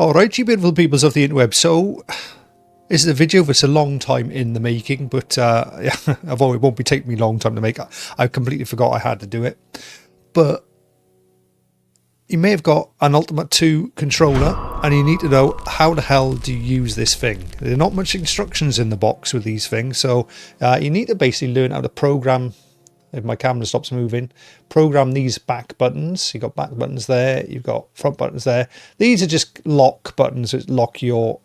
Alright, you beautiful peoples of the interweb. So, this is a video that's a long time in the making, but although it won't be taking me a long time to make, I completely forgot I had to do it. But you may have got an Ultimate 2 controller, and you need to know how the hell do you use this thing. There are not much instructions in the box with these things, so you need to basically learn how to program. If my camera stops moving, program these back buttons. You've got back buttons there, you've got front buttons there. These are just lock buttons that lock your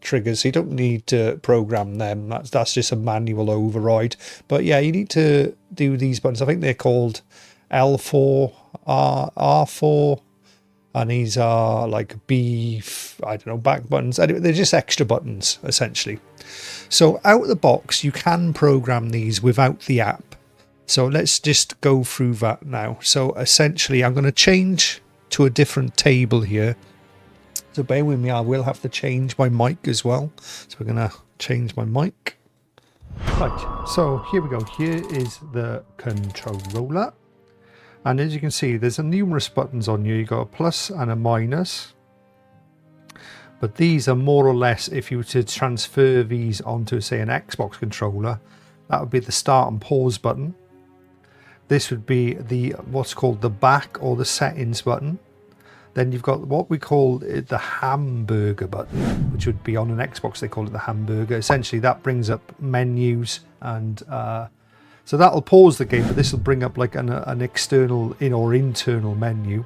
triggers, so you don't need to program them. That's just a manual override. But yeah, you need to do these buttons. I think they're called L4, R4, and these are like I don't know, back buttons. Anyway, they're just extra buttons essentially. So out of the box, you can program these without the app. So let's just go through that now. So essentially, I'm going to change to a different table here. So bear with me, I will have to change my mic as well. So we're going to change my mic. Right, so here we go. Here is the controller. And as you can see, there's numerous buttons on here. You've got a plus and a minus. But these are more or less, if you were to transfer these onto, say, an Xbox controller, that would be the start and pause button. This would be the what's called the back or the settings button. Then you've got what we call the hamburger button, which would be on an Xbox, they call it the hamburger. Essentially, that brings up menus, and so that'll pause the game, but this will bring up like an external or internal menu.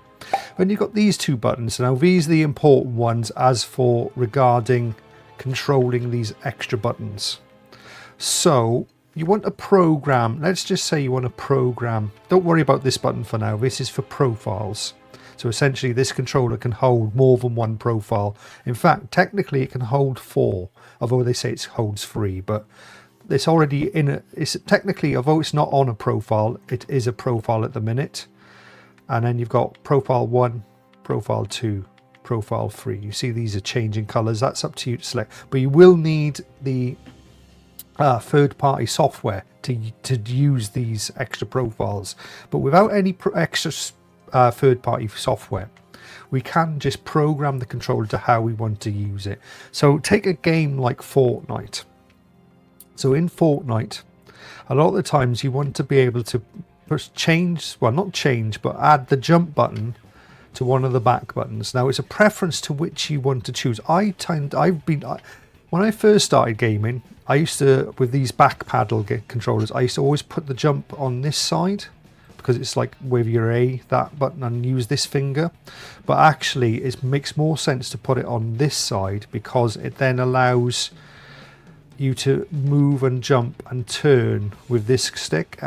When you've got these two buttons, now these are the important ones as for regarding controlling these extra buttons. So you want to program, let's just say you want to program, don't worry about this button for now, this is for profiles. So essentially this controller can hold more than one profile. In fact, technically it can hold 4, although they say it holds 3, but it's already it's technically, although it's not on a profile, it is a profile at the minute. And then you've got profile 1, profile 2, profile 3. You see these are changing colors. That's up to you to select. But you will need the third-party software to use these extra profiles. But without any extra third-party software, we can just program the controller to how we want to use it. So take a game like Fortnite. So in Fortnite, a lot of the times you want to be able to change, well, not change, but add the jump button to one of the back buttons. Now it's a preference to which you want to choose. When I first started gaming, I used to, with these back paddle controllers, I used to always put the jump on this side because it's like with your A, that button, and use this finger. But actually it makes more sense to put it on this side because it then allows you to move and jump and turn with this stick.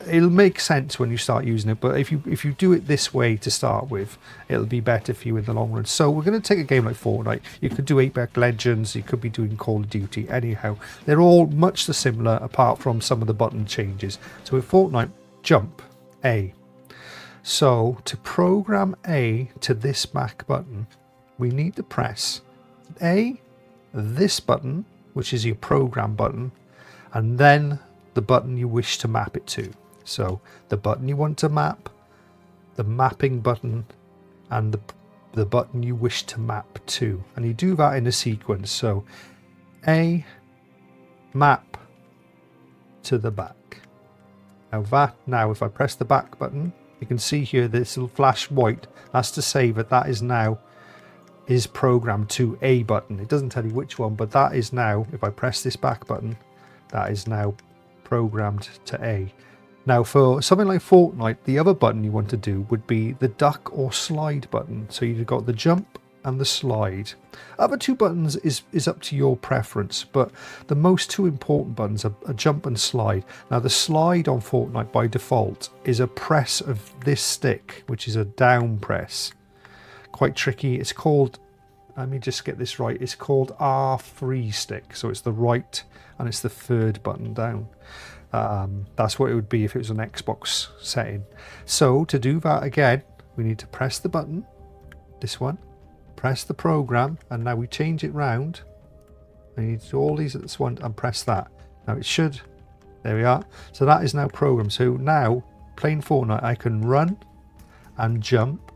It'll make sense when you start using it, but if you do it this way to start with, it'll be better for you in the long run. So we're going to take a game like Fortnite. You could do 8bitdo Legends, you could be doing Call of Duty. Anyhow, they're all much the similar apart from some of the button changes. So with Fortnite, jump A. So to program A to this back button, we need to press A, this button, which is your program button, and then the button you wish to map it to. So the button you want to map, the mapping button, and the button you wish to map to. And you do that in a sequence. So A, map to the back. Now if I press the back button, you can see here this will flash white. That's to say that is programmed to a button. It doesn't tell you which one, but that is now, if I press this back button, that is now programmed to A. Now for something like Fortnite, the other button you want to do would be the duck or slide button. So you've got the jump and the slide. Other two buttons is up to your preference, but the most two important buttons are jump and slide. Now the slide on Fortnite by default is a press of this stick, which is a down press. Quite tricky. It's called, let me just get this right, it's called R3 stick. So it's the right and it's the third button down. That's what it would be if it was an Xbox setting. So to do that again, we need to press the button, this one, press the program, and now we change it round. We need to do all these at this one and press that. Now it should, there we are. So that is now programmed. So now playing Fortnite, I can run and jump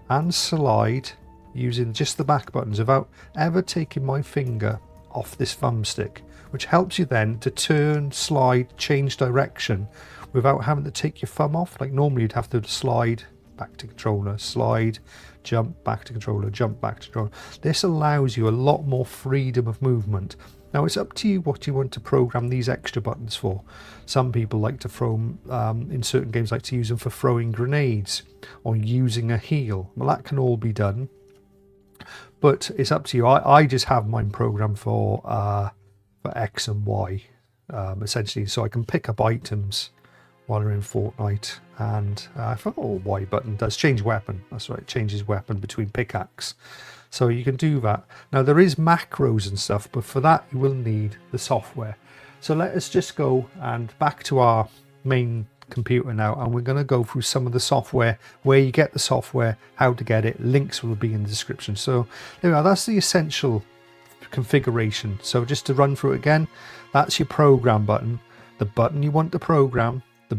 and slide using just the back buttons without ever taking my finger off this thumbstick, which helps you then to turn, slide, change direction without having to take your thumb off. Like normally you'd have to slide back to controller, slide, jump back to controller, jump back to controller. This allows you a lot more freedom of movement. Now it's up to you what you want to program these extra buttons for. Some people like to throw in certain games, like to use them for throwing grenades or using a heal. Well, that can all be done, but it's up to you. I just have mine programmed for X and Y, essentially, so I can pick up items while we're in Fortnite. And I forgot what Y button does. Change weapon. That's right, it changes weapon between pickaxe. So you can do that. Now there is macros and stuff, but for that you will need the software. So let us just go and back to our main computer now, and we're going to go through some of the software, where you get the software, how to get it. Links will be in the description. So there we are. That's the essential configuration. So just to run through it again, that's your program button, the button you want to program, the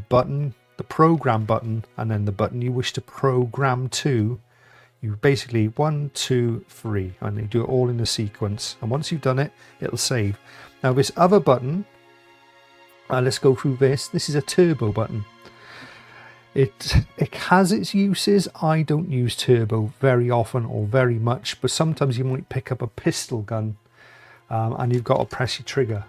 program button, and then the button you wish to program to. You basically 1, 2, 3, and you do it all in a sequence, and once you've done it, it'll save. Now this other button, let's go through this. This is a turbo button. It has its uses. I don't use turbo very often or very much, but sometimes you might pick up a pistol gun and you've got to press your trigger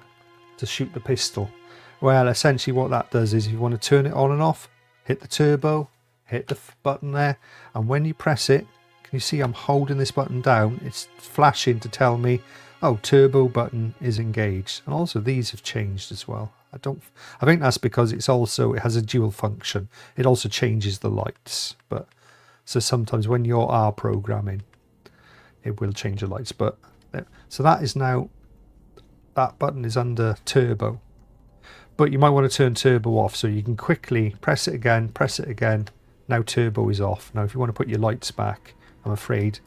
to shoot the pistol. Well, essentially what that does is, if you want to turn it on and off, hit the turbo, hit the button there, and when you press it, can you see I'm holding this button down? It's flashing to tell me, oh, turbo button is engaged. And also these have changed as well. I think that's because it has a dual function. It also changes the lights, but so sometimes when you are programming, it will change the lights. But so that is now, that button is under turbo, but you might want to turn turbo off, so you can quickly press it again, now turbo is off. Now if you want to put your lights back, I'm afraid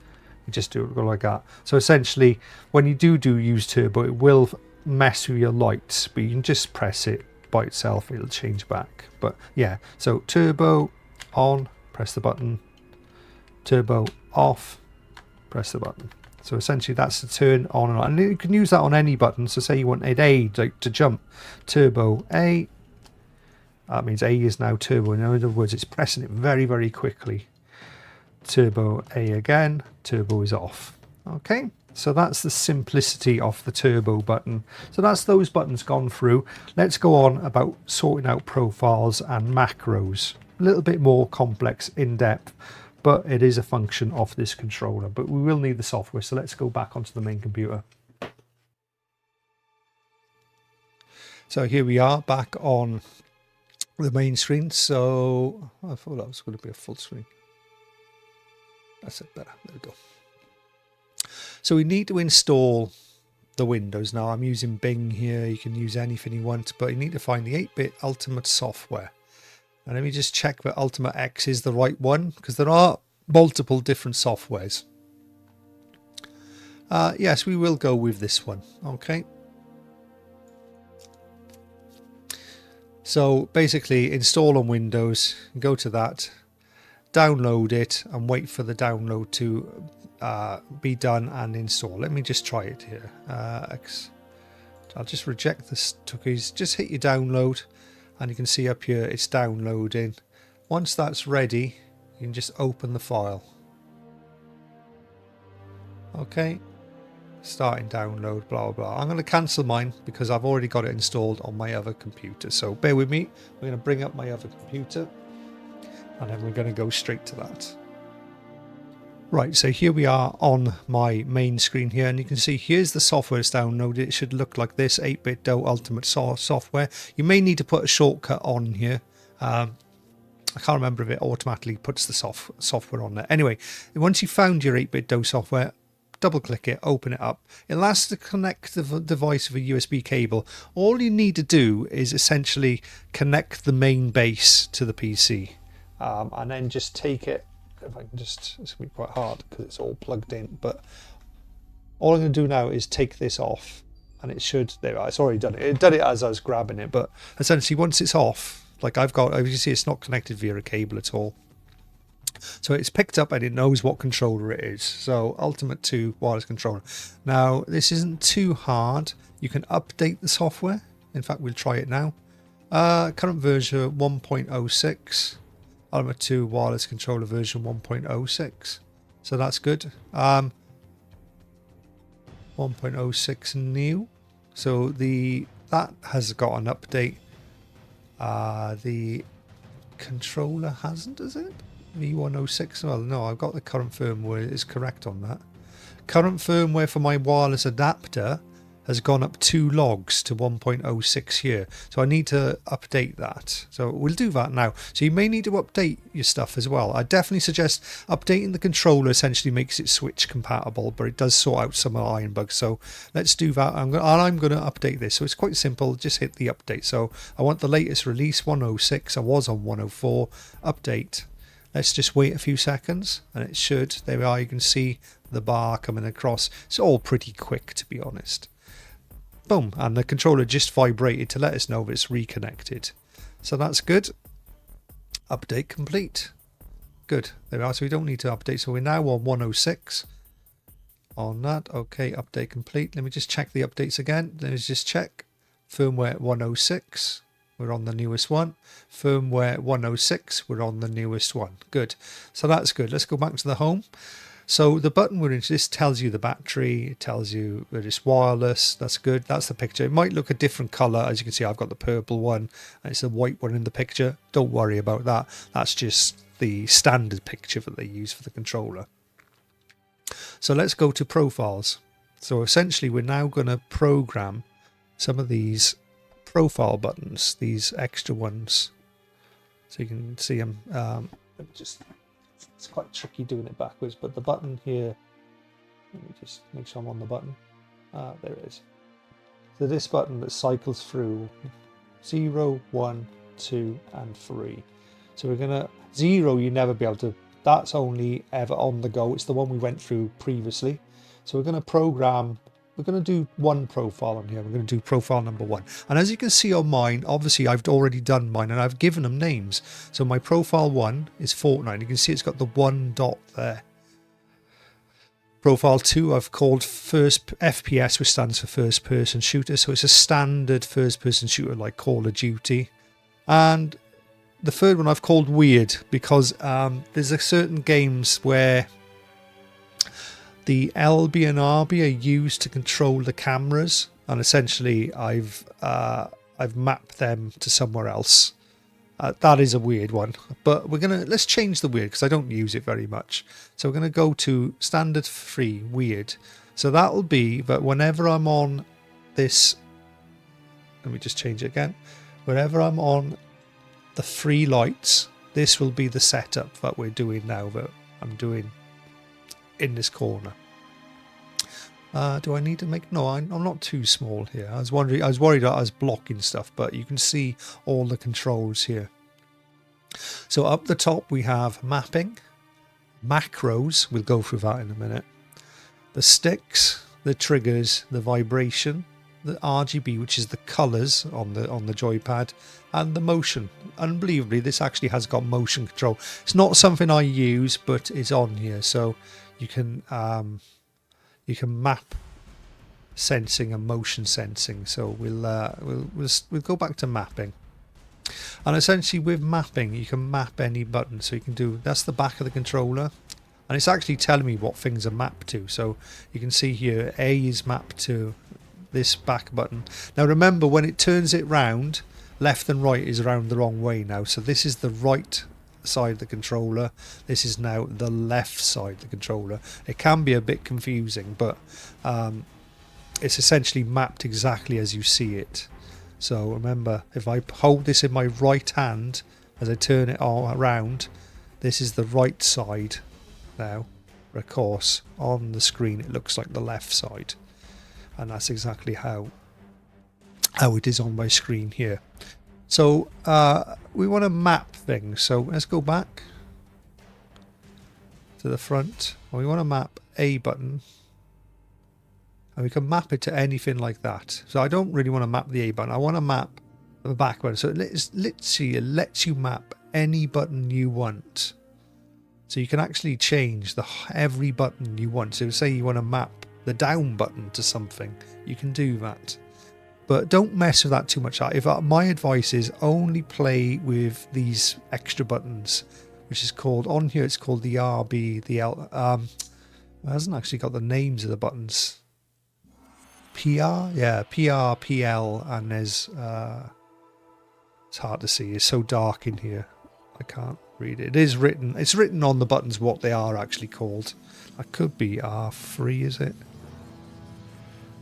you just do it like that. So essentially when you do use turbo, it will mess with your lights, but you can just press it by itself, it'll change back. But yeah, so turbo on, press the button, turbo off, press the button. So essentially that's the turn on and on, and you can use that on any button. So say you want an A to jump, turbo A, that means A is now turbo. In other words, it's pressing it very, very quickly. Turbo A again, turbo is off. Okay, so that's the simplicity of the turbo button. So that's those buttons gone through. Let's go on about sorting out profiles and macros. A little bit more complex, in depth, but it is a function of this controller. But we will need the software, so let's go back onto the main computer. So here we are back on the main screen. So I thought that was going to be a full screen. That's it, better. There we go. So we need to install the Windows. Now I'm using Bing here. You can use anything you want, but you need to find the 8-bit Ultimate software. And let me just check that Ultimate X is the right one, because there are multiple different softwares. Yes, we will go with this one. Okay. So basically install on Windows, go to that, download it and wait for the download to be done and install. Let me just try it here. I'll just reject the cookies, just hit your download and you can see up here it's downloading. Once that's ready, you can just open the file. Okay, starting download, blah blah. I'm going to cancel mine because I've already got it installed on my other computer, so bear with me. We're going to bring up my other computer and then we're going to go straight to that. Right, so here we are on my main screen here, and you can see here's the software that's downloaded. It should look like this, 8bitdo Ultimate software. You may need to put a shortcut on here. I can't remember if it automatically puts the software on there. Anyway, once you've found your 8bitdo software, double click it, open it up. It'll ask to connect the device with a USB cable. All you need to do is essentially connect the main base to the PC, and then just take it. If I can just, it's going to be quite hard because it's all plugged in, but all I'm going to do now is take this off and it should, there, it's already done it. It did it as I was grabbing it, but essentially once it's off, like I've got, as you see, it's not connected via a cable at all. So it's picked up and it knows what controller it is. So Ultimate 2 wireless controller. Now this isn't too hard. You can update the software. In fact, we'll try it now. Current version 1.06. Ultimate 2 wireless controller version 1.06. So that's good. 1.06 new. So that has got an update. The controller hasn't, is it? V106. Well, no, I've got the current firmware is correct on that. Current firmware for my wireless adapter has gone up 2 logs to 1.06 here. So I need to update that. So we'll do that now. So you may need to update your stuff as well. I definitely suggest updating the controller essentially makes it switch compatible, but it does sort out some iron bugs. So let's do that. I'm going to update this. So it's quite simple. Just hit the update. So I want the latest release 106. I was on 104. Update. Let's just wait a few seconds and it should. There we are. You can see the bar coming across. It's all pretty quick, to be honest. Boom, and the controller just vibrated to let us know that it's reconnected. So that's good. Update complete. Good. There we are. So we don't need to update. So we're now on 106 on that. Okay, update complete. Let me just check the updates again. Let's just check. Firmware 106. We're on the newest one. Firmware 106. We're on the newest one. Good. So that's good. Let's go back to the home. So the button we're in, this tells you the battery, it tells you that it's wireless. That's good. That's the picture. It might look a different color. As you can see, I've got the purple one and it's the white one in the picture. Don't worry about that. That's just the standard picture that they use for the controller. So let's go to profiles. So essentially we're now going to program some of these profile buttons, these extra ones. So you can see them. Let me just... It's quite tricky doing it backwards, but the button here, let me just make sure I'm on the button. There it is. So this button that cycles through 0, 1, 2, and 3. So we're going to, 0 you never be able to, that's only ever on the go. It's the one we went through previously. So we're going to program, we're going to do one profile on here. We're going to do profile number 1. And as you can see on mine, obviously I've already done mine and I've given them names. So my profile 1 is Fortnite. You can see it's got the 1 dot there. Profile 2 I've called first FPS, which stands for first person shooter. So it's a standard first person shooter like Call of Duty. And the third one I've called weird because there's a certain games where the LB and RB are used to control the cameras, and essentially I've mapped them to somewhere else. That is a weird one, but let's change the weird because I don't use it very much. So we're gonna go to standard free weird. So that'll be that whenever I'm on this, let me just change it again. Whenever I'm on the free lights, this will be the setup that we're doing now, that I'm doing in this corner. Do I need to make... No, I'm not too small here. I was worried that I was blocking stuff, but you can see all the controls here. So up the top we have mapping, macros, we'll go through that in a minute, the sticks, the triggers, the vibration, the RGB, which is the colours on the joypad, and the motion. Unbelievably, this actually has got motion control. It's not something I use, but it's on here, so you can map sensing and motion sensing. So we'll go back to mapping, and essentially with mapping you can map any button. So you can do, that's the back of the controller, and it's actually telling me what things are mapped to. So you can see here A is mapped to this back button. Now remember, when it turns it round, left and right is around the wrong way now. So this is the right side of the controller, this is now the left side of the controller. It can be a bit confusing, but it's essentially mapped exactly as you see it. So remember, if I hold this in my right hand as I turn it all around, this is the right side now. Of course on the screen it looks like the left side, and that's exactly how it is on my screen here. So we want to map things, so let's go back to the front. We want to map A button, and we can map it to anything like that. So I don't really want to map the A button, I want to map the back button. So it lets you map any button you want. So you can actually change every button you want. So say you want to map the down button to something, you can do that. But don't mess with that too much. My advice is only play with these extra buttons, which is called, on here it's called the RB, the L. It hasn't actually got the names of the buttons. PR? Yeah, PR, PL, and there's, it's hard to see. It's so dark in here. I can't read it. It's written on the buttons what they are actually called. That could be R3, is it?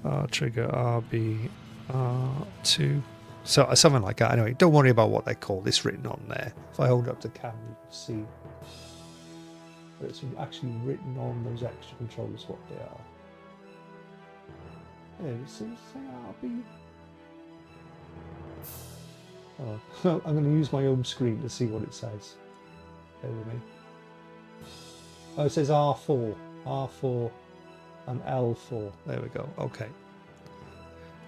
R trigger, RB, R2. So something like that. Anyway, don't worry about what they're called. It's written on there. If I hold up the camera, you can see. But it's actually written on those extra controllers what they are. Yeah, it says RB. Oh, I'm going to use my own screen to see what it says. Bear with me. Oh, it says R4, R4 and L4. There we go. Okay.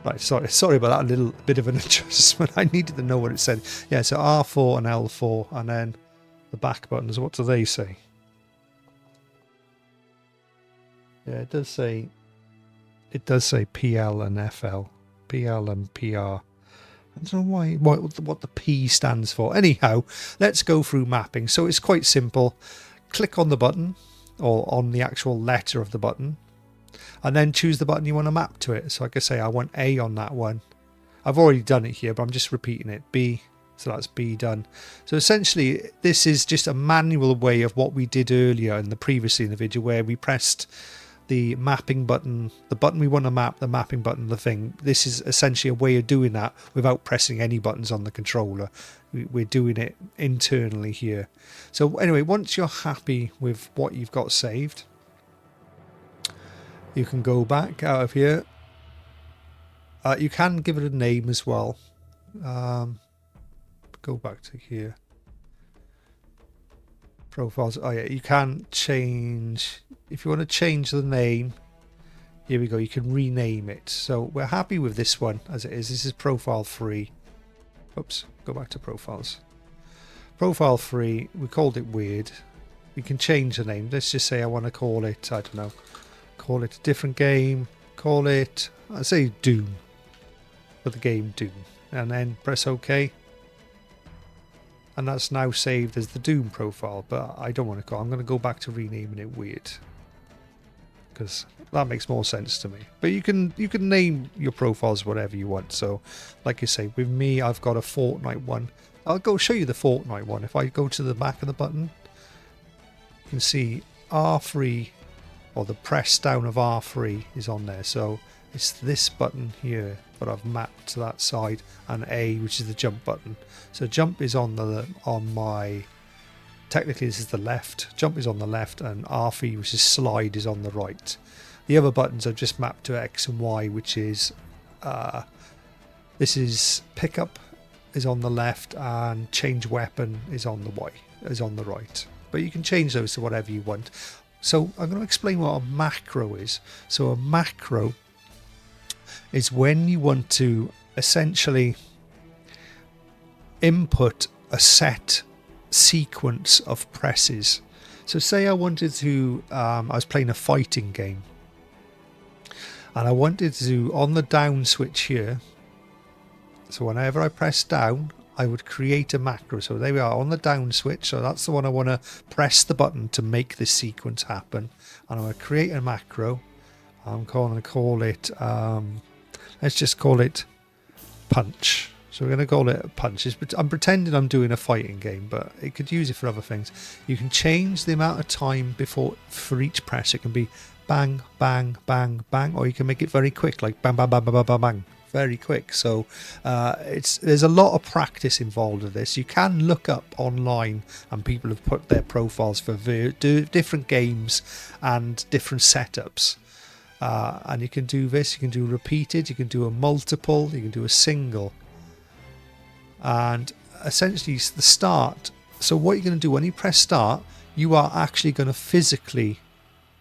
Right, sorry about that. A little bit of an adjustment. I needed to know what it said. Yeah, so R4 and L4, and then the back buttons. What do they say? Yeah, it does say PL and FL, PL and PR. I don't know what the P stands for. Anyhow, let's go through mapping. So it's quite simple. Click on the button, or on the actual letter of the button, and then choose the button you want to map to it. So like I say, I want A on that one. I've already done it here, but I'm just repeating it. B, so that's B done. So essentially, this is just a manual way of what we did earlier in the video, where we pressed the mapping button, the button we want to map, the mapping button, the thing. This is essentially a way of doing that without pressing any buttons on the controller. We're doing it internally here. So anyway, once you're happy with what you've got saved, you can go back out of here. You can give it a name as well. Go back to here. Profiles. Oh yeah, you can change, if you want to change the name, here we go, you can rename it. So we're happy with this one as it is. This is profile 3. Oops, go back to profiles. Profile 3, we called it weird. We can change the name. Let's just say I want to call it, I don't know, call it a different game, call it, I say Doom, for the game Doom, and then press OK. And that's now saved as the Doom profile, but I don't want to I'm going to go back to renaming it weird, because that makes more sense to me. But you can name your profiles whatever you want. So like you say, with me, I've got a Fortnite one. I'll go show you the Fortnite one. If I go to the back of the button, you can see R3, or the press down of R3 is on there. So it's this button here, but I've mapped to that side, and A, which is the jump button. So jump is on my, technically this is the left, jump is on the left, and R3, which is slide, is on the right. The other buttons are just mapped to X and Y, which is, this is pickup is on the left, and change weapon is on the right. But you can change those to whatever you want. So I'm going to explain what a macro is. So a macro is when you want to essentially input a set sequence of presses. So say I wanted to, I was playing a fighting game, and I wanted to, on the down switch here, so whenever I press down, I would create a macro. So there we are on the down switch. So that's the one I want to press the button to make this sequence happen. And I'm going to create a macro. I'm going to call it, let's just call it punch. So we're going to call it punch. I'm pretending I'm doing a fighting game, but it could use it for other things. You can change the amount of time for each press. It can be bang, bang, bang, bang, or you can make it very quick, like bang, bang, bang, bang, bang, bang, bang. Very quick. So there's a lot of practice involved with this. You can look up online, and people have put their profiles for different games and different setups. And you can do this, you can do repeated, you can do a multiple, you can do a single. And essentially the start. So what you're going to do when you press start, you are actually going to physically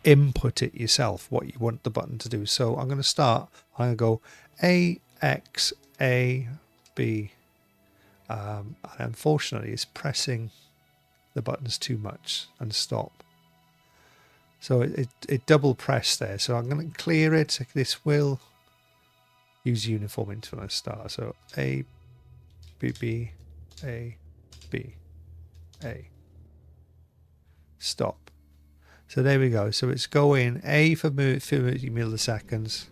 input it yourself, what you want the button to do. So I'm going to start, I'm going to go A, X, A, B. And unfortunately it's pressing the buttons too much and stop. So it double pressed there. So I'm going to clear it. This will use uniform interval star. So A, B, B, A, B, A. Stop. So there we go. So it's going A for 30 milliseconds.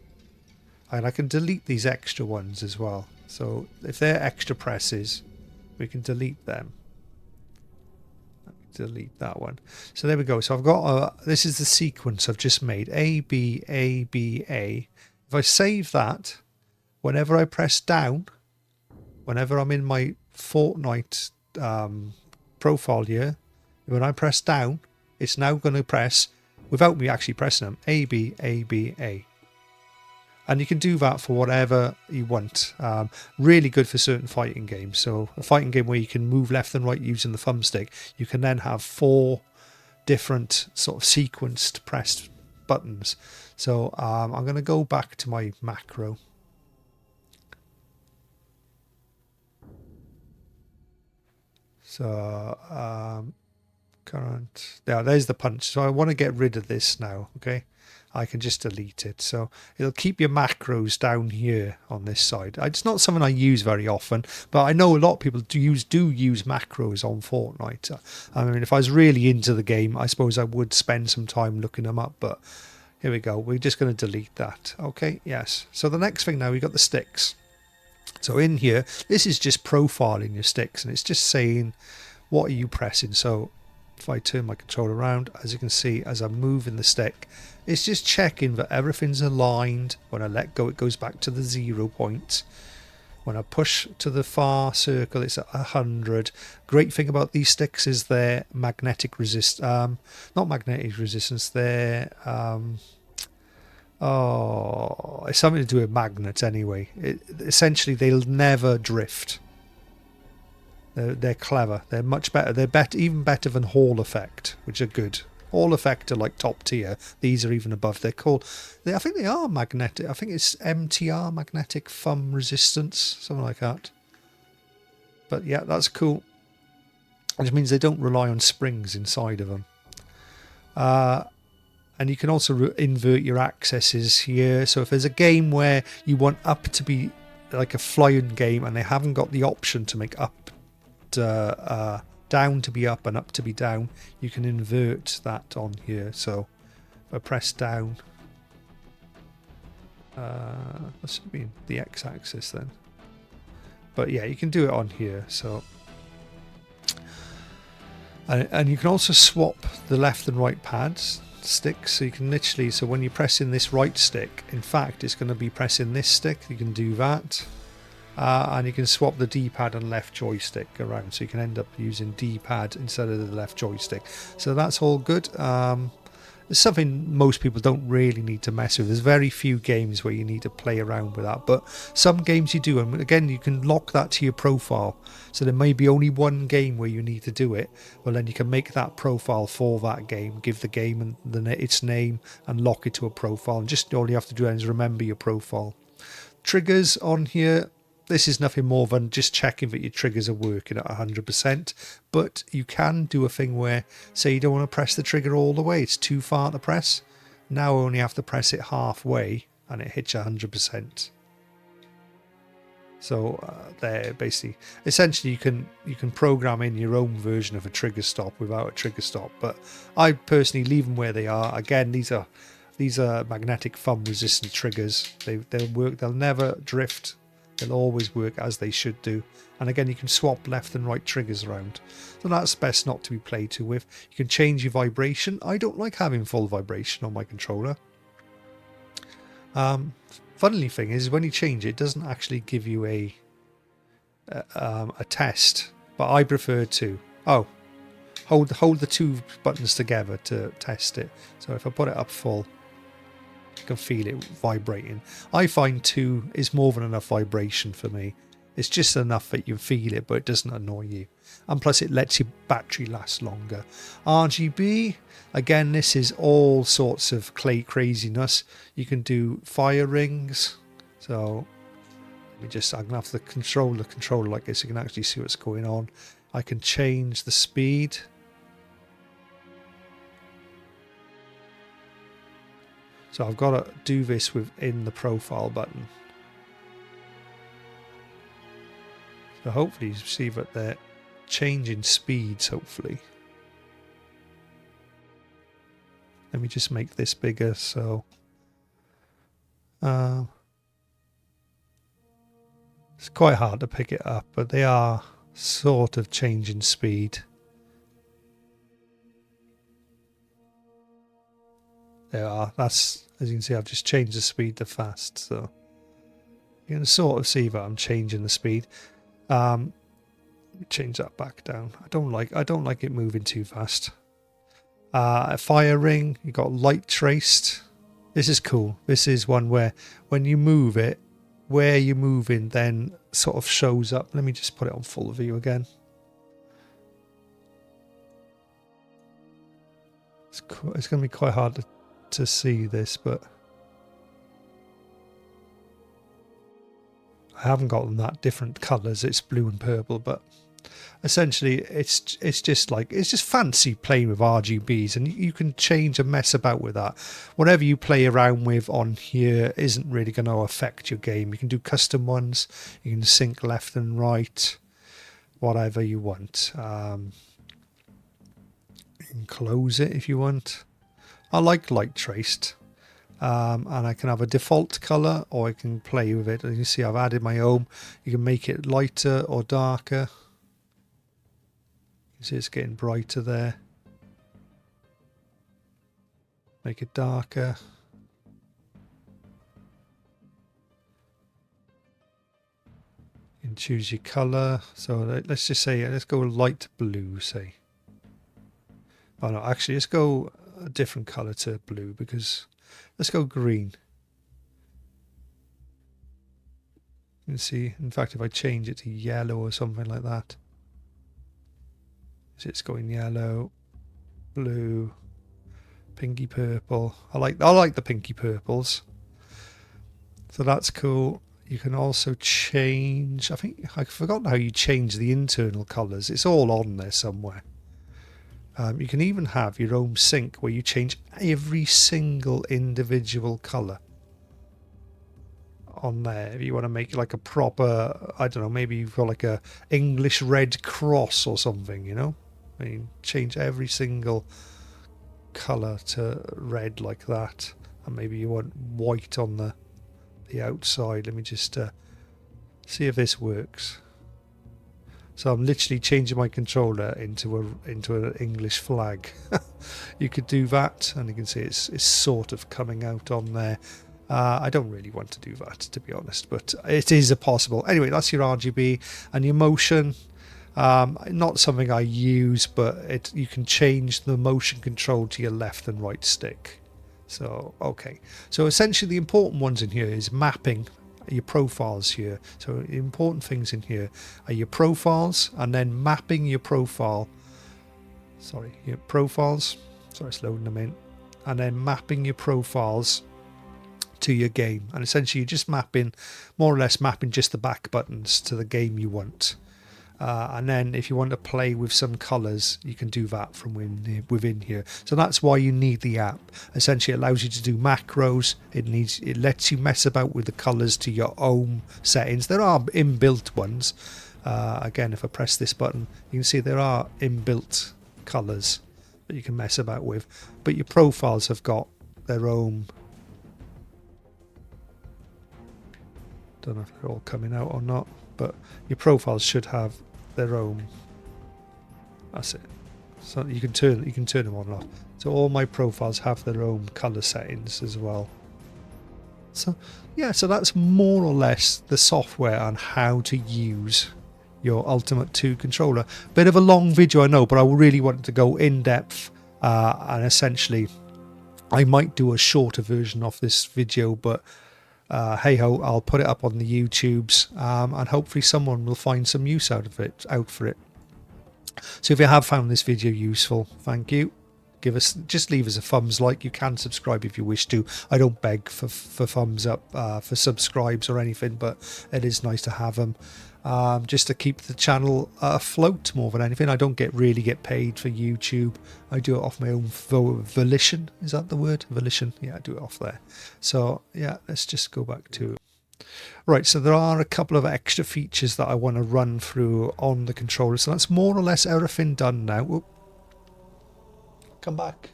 And I can delete these extra ones as well. So if they're extra presses, we can delete them. Delete that one. So there we go. So I've got this is the sequence I've just made. A, B, A, B, A. If I save that, whenever I press down, whenever I'm in my Fortnite profile here, when I press down, it's now going to press, without me actually pressing them, A, B, A, B, A. And you can do that for whatever you want. Really good for certain fighting games. So a fighting game where you can move left and right using the thumbstick, you can then have 4 different sort of sequenced pressed buttons. So I'm going to go back to my macro. So current, there's the punch. So I want to get rid of this now. Okay. I can just delete it. So it'll keep your macros down here on this side. It's not something I use very often, but I know a lot of people do use macros on Fortnite. I mean, if I was really into the game, I suppose I would spend some time looking them up, but here we go. We're just going to delete that. Okay, yes. So the next thing now, we got the sticks. So in here, this is just profiling your sticks, and it's just saying, what are you pressing? So if I turn my controller around, as you can see, as I'm moving the stick, it's just checking that everything's aligned. When I let go, it goes back to the 0 point. When I push to the far circle, it's at 100. Great thing about these sticks is their magnetic resist, not magnetic resistance, they're it's something to do with magnets anyway. Essentially, they'll never drift. They're clever. They're much better. They're even better than Hall Effect, which are good. Hall Effect are like top tier. These are even above. They're called. I think they are magnetic. I think it's MTR, magnetic thumb resistance, something like that. But yeah, that's cool. Which means they don't rely on springs inside of them. And you can also invert your accesses here. So if there's a game where you want up to be like a flying game and they haven't got the option to make up down to be up and up to be down, you can invert that on here. So if I press down, that should be the x-axis then, but yeah, you can do it on here. So and you can also swap the left and right pads sticks, so you can literally, so when you're pressing this right stick, in fact it's going to be pressing this stick. You can do that. And you can swap the D-pad and left joystick around, so you can end up using D-pad instead of the left joystick. So that's all good. It's something most people don't really need to mess with. There's very few games where you need to play around with that, but some games you do, and again you can lock that to your profile. So there may be only one game where you need to do it. Well, then you can make that profile for that game, give the game and its name, and lock it to a profile. And just all you have to do is remember your profile. Triggers on here. This is nothing more than just checking that your triggers are working at 100%, but you can do a thing where, say you don't want to press the trigger all the way, it's too far to press. Now I only have to press it halfway and it hits 100%. So there, basically, essentially you can program in your own version of a trigger stop without a trigger stop, but I personally leave them where they are. Again, these are magnetic thumb resistant triggers. They'll work, they'll never drift. They'll always work as they should do. And again, you can swap left and right triggers around. So that's best not to be played too with. You can change your vibration. I don't like having full vibration on my controller. Funnily thing is, when you change it, it doesn't actually give you a test. But I prefer to hold the two buttons together to test it. So if I put it up full, you can feel it vibrating. I find 2 is more than enough vibration for me. It's just enough that you feel it, but it doesn't annoy you. And plus it lets your battery last longer. RGB, again, this is all sorts of craziness. You can do fire rings. So I'm going to have to control the controller like this. You can actually see what's going on. I can change the speed. So I've got to do this within the profile button. So hopefully you see that they're changing speeds, hopefully. Let me just make this bigger so it's quite hard to pick it up, but they are sort of changing speed. There are. That's, as you can see, I've just changed the speed to fast, so you can sort of see that I'm changing the speed. Change that back down. I don't like it moving too fast. A fire ring, you got light traced. This is cool. This is one where when you move it, where you're moving then sort of shows up. Let me just put it on full view again. It's going to be quite hard to see this, but I haven't got them that different colours. It's blue and purple, but essentially it's just fancy playing with RGBs, and you can change and mess about with that. Whatever you play around with on here isn't really going to affect your game. You can do custom ones, you can sync left and right, whatever you want. You can close it if you want. I like light traced. And I can have a default color, or I can play with it. As you see, I've added my own. You can make it lighter or darker. You see it's getting brighter there. Make it darker. You can choose your color. So let's just say, let's go light blue, say. Oh no, actually let's go a different color to blue, because let's go green. You can see, in fact, if I change it to yellow or something like that, it's going yellow, blue, pinky purple. I like the pinky purples. So that's cool. You can also change, I think I've forgotten how you change the internal colors. It's all on there somewhere. You can even have your own sync where you change every single individual color on there. If you want to make like a proper, I don't know, maybe you've got like a English Red Cross or something, you know. I mean, change every single color to red like that, and maybe you want white on the outside. Let me just see if this works. So I'm literally changing my controller into an English flag. You could do that, and you can see it's sort of coming out on there. I don't really want to do that, to be honest, but it is a possible. Anyway, that's your RGB and your motion. Not something I use, but you can change the motion control to your left and right stick. So okay, so essentially the important ones in here is mapping your profiles here. So the important things in here are your profiles, and then mapping your profile. Your profiles. Sorry, it's loading them in, and then mapping your profiles to your game. And essentially you're just mapping, more or less mapping just the back buttons to the game you want. And then if you want to play with some colors, you can do that from within here. So that's why you need the app. Essentially it allows you to do macros. It lets you mess about with the colors to your own settings. There are inbuilt ones. Again, if I press this button, you can see there are inbuilt colors that you can mess about with, but your profiles have got their own. Don't know if they're all coming out or not, but your profiles should have their own. That's it. So you can turn them on and off. So all my profiles have their own color settings as well. So yeah, so that's more or less the software on how to use your Ultimate 2 controller. Bit of a long video, I know, but I really wanted to go in depth, and essentially I might do a shorter version of this video, but hey ho, I'll put it up on the YouTubes, and hopefully someone will find some use out for it. So if you have found this video useful, thank you. just leave us a thumbs like. You can subscribe if you wish to. I don't beg for thumbs up for subscribes or anything, but it is nice to have them. Just to keep the channel afloat more than anything. I don't really get paid for YouTube. I do it off my own volition. Is that the word? Volition? Yeah, I do it off there. So yeah, let's just go back to... Right, so there are a couple of extra features that I want to run through on the controller. So that's more or less everything done now. Whoop. Come back.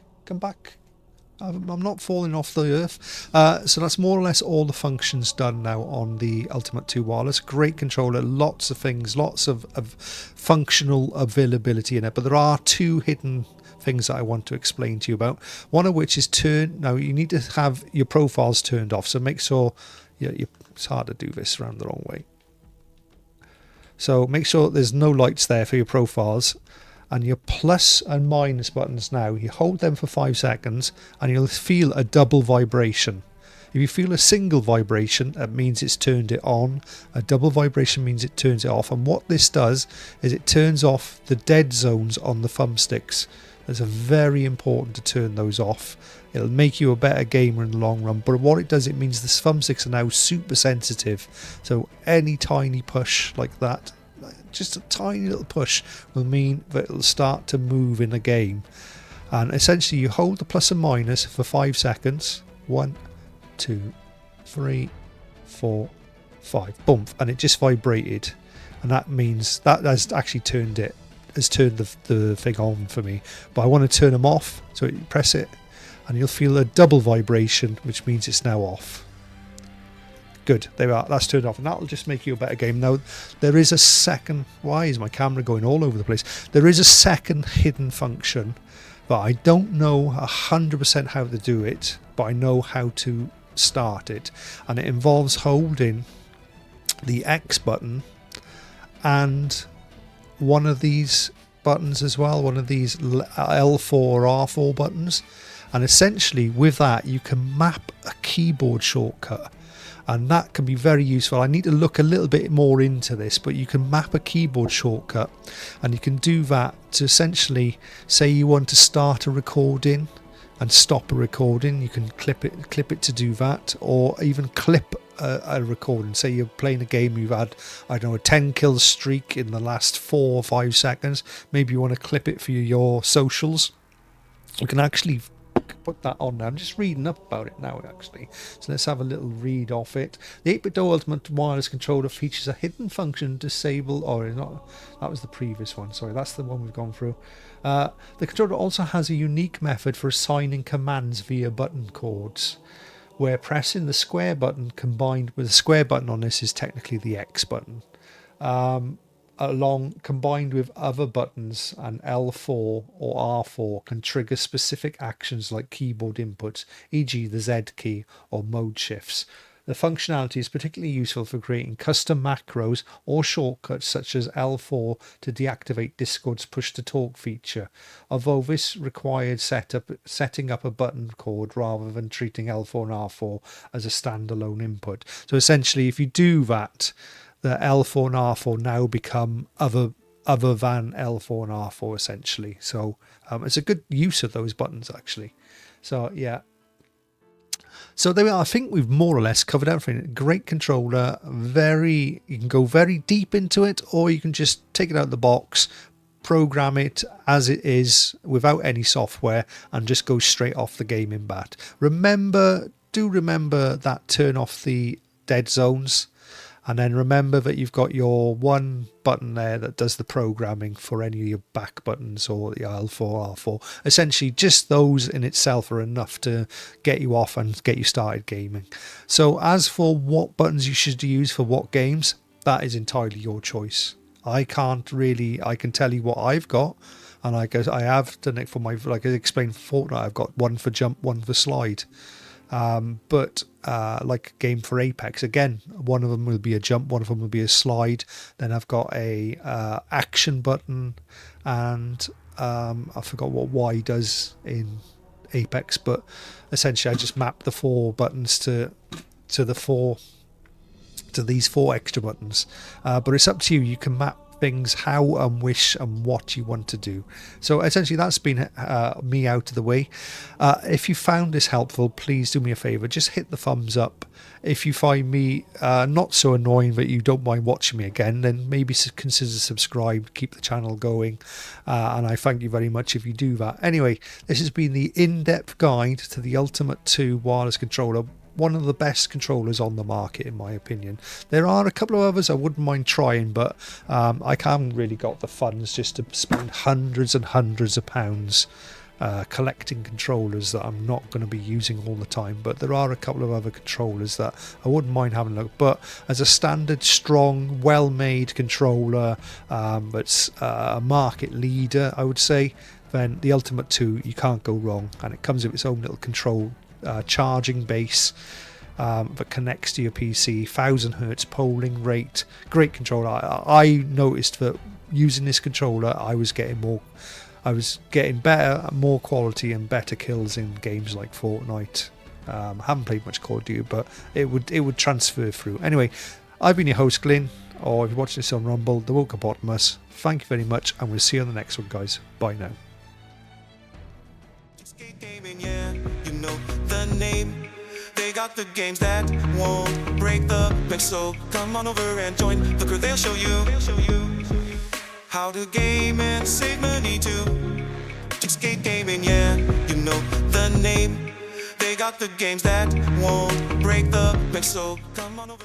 I'm not falling off the earth. So that's more or less all the functions done now on the Ultimate 2 Wireless. Great controller, lots of things, lots of functional availability in it. But there are two hidden things that I want to explain to you about. One of which is now you need to have your profiles turned off. So make sure... it's hard to do this around the wrong way. So make sure there's no lights there for your profiles, and your plus and minus buttons now, you hold them for 5 seconds and you'll feel a double vibration. If you feel a single vibration, that means it's turned it on. A double vibration means it turns it off. And what this does is it turns off the dead zones on the thumbsticks. It's very important to turn those off. It'll make you a better gamer in the long run. But what it does, it means the thumbsticks are now super sensitive. So any tiny push like that, just a tiny little push, will mean that it'll start to move in a game. And essentially you hold the plus and minus for 5 seconds. 1, 2, 3, 4, 5. Boom. And it just vibrated. And that means that has actually turned the thing on for me. But I want to turn them off. So you press it and you'll feel a double vibration, which means it's now off. Good, there we are, that's turned off, and that'll just make you a better game. Now, there is a second... Why is my camera going all over the place? There is a second hidden function, but I don't know 100% how to do it, but I know how to start it. And it involves holding the X button and one of these buttons as well, one of these L4 or R4 buttons. And essentially, with that, you can map a keyboard shortcut. And that can be very useful. I need to look a little bit more into this, but you can map a keyboard shortcut, and you can do that to essentially say you want to start a recording and stop a recording. You can clip it to do that, or even clip a recording. Say you're playing a game, you've had, I don't know, a 10 kill streak in the last 4 or 5 seconds. Maybe you want to clip it for your socials. You can actually put that on now. I'm just reading up about it now, actually. So let's have a little read off it. The 8bitdo Ultimate Wireless Controller features a hidden function disable... Oh, not, that was the previous one. Sorry, that's the one we've gone through. The controller also has a unique method for assigning commands via button chords, where pressing the square button combined with the square button on this is technically the X button. Combined with other buttons and L4 or R4 can trigger specific actions like keyboard inputs, e.g. the Z key or mode shifts. The functionality is particularly useful for creating custom macros or shortcuts such as L4 to deactivate Discord's push to talk feature, although this required setting up a button chord rather than treating L4 and R4 as a standalone input. So essentially, if you do that, the L4 and R4 now become other than L4 and R4 essentially. So it's a good use of those buttons actually. So yeah. So there we are. I think we've more or less covered everything. Great controller. You can go very deep into it, or you can just take it out of the box, program it as it is without any software, and just go straight off the gaming bat. Remember that turn off the dead zones. And then remember that you've got your one button there that does the programming for any of your back buttons or the L4, R4. Essentially, just those in itself are enough to get you off and get you started gaming. So as for what buttons you should use for what games, that is entirely your choice. I can tell you what I've got. And I have done it for my, like I explained for Fortnite, I've got one for jump, one for slide. But like a game for Apex, again, one of them will be a jump, one of them will be a slide. Then I've got a action button, and I forgot what Y does in Apex, but essentially I just map the 4 buttons to these 4 extra buttons. But it's up to you. You can map things, how and wish and what you want to do. So essentially that's been me out of the way. If you found this helpful, please do me a favor, just hit the thumbs up. If you find me not so annoying but you don't mind watching me again, then maybe consider subscribe, keep the channel going, and I thank you very much if you do that. Anyway, this has been the in-depth guide to the Ultimate 2 wireless controller, one of the best controllers on the market in my opinion. There are a couple of others I wouldn't mind trying, but I haven't really got the funds just to spend hundreds and hundreds of pounds collecting controllers that I'm not going to be using all the time. But there are a couple of other controllers that I wouldn't mind having a look. But as a standard, strong, well-made controller that's a market leader, I would say, then the Ultimate 2, you can't go wrong. And it comes with its own little control charging base that connects to your PC, 1000 hertz polling rate, great controller. I noticed that using this controller I was getting better, more quality and better kills in games like Fortnite. I haven't played much Call of Duty, but it would transfer through. Anyway, I've been your host Glyn, or if you're watching this on Rumble, the Wokeabotamus. Thank you very much, and we'll see you on the next one, guys. Bye now. You know the name. They got the games that won't break the bank, so come on over and join the crew. They'll show you how to game and save money too. Skate gaming, yeah, you know the name. They got the games that won't break the bank, so come on over.